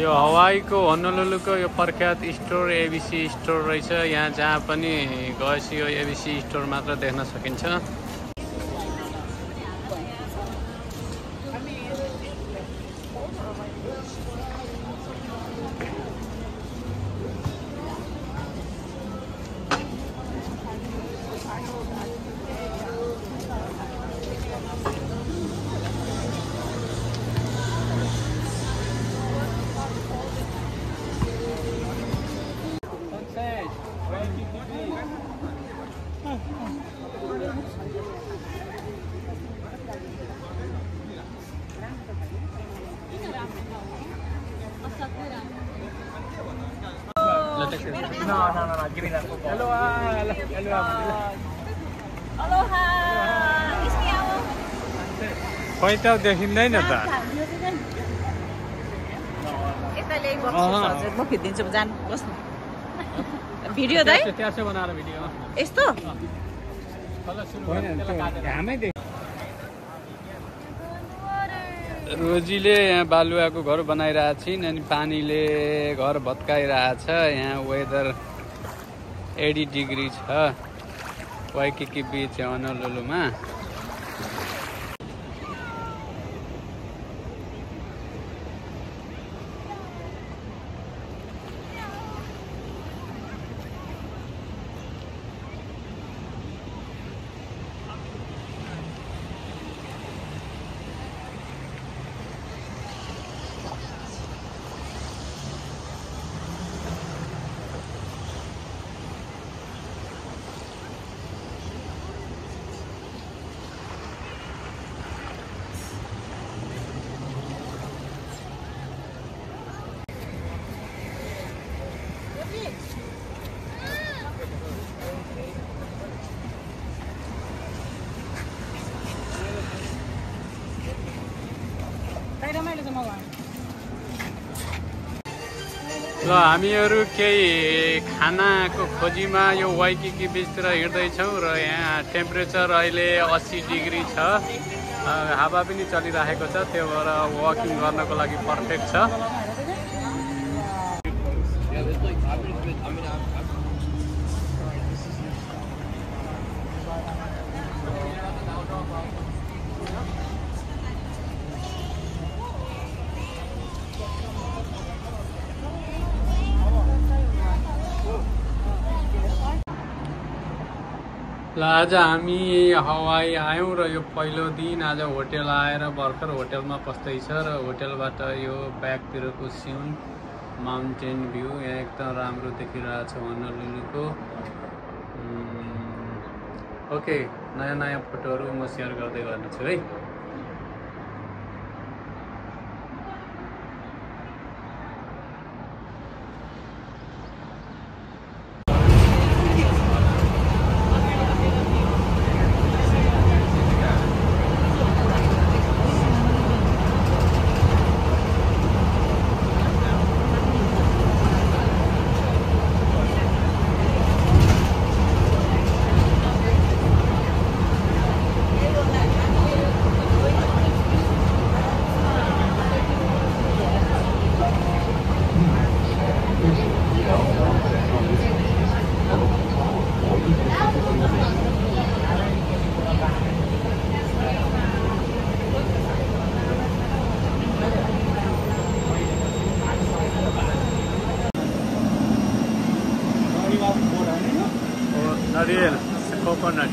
यो हवाईको होनोलुलुको यो प्रख्यात स्टोर एबीसी स्टोर रहेछ। यहाँ जहाँ पनि गएपछि यो एबीसी स्टोर मात्र देख्न सकिन्छ। No, give me that football. Aloha. खोइ त देखिँदैन त। यता ल्याइ बस्छु हजुर, म खिच्दिन्छु जान बस्नु। भिडियो दाइ? त्यसै बनाएर भिडियो। यस्तो? रोजीले यहाँ बालुवाको घर बनाइरहेको छिन् अनि पानीले घर भत्काइरहेछ। यहाँ वेदर 80 डिग्री छ वाइकिकी बीच होनोलुलुमा। ल हामीहरू केही खानाको खोजीमा यो वाइकिकी बीचतिर हिँड्दैछौँ र यहाँ टेम्परेचर अहिले 80 डिग्री छ। हावा पनि चलिरहेको छ, त्यो भएर वकिङ गर्नको लागि पर्फेक्ट छ। ल आज हामी हवाई आयौँ र यो पहिलो दिन आज होटेल आएर भर्खर होटेलमा पस्दैछ र होटेलबाट यो ब्याकतिरको सिन माउन्टेन भ्यू यहाँ एकदम राम्रो देखिरहेछ होनोलुलुको। ओके, नयाँ नयाँ फोटोहरू म सेयर गर्दै गर्नेछु है। Ariel, coconut.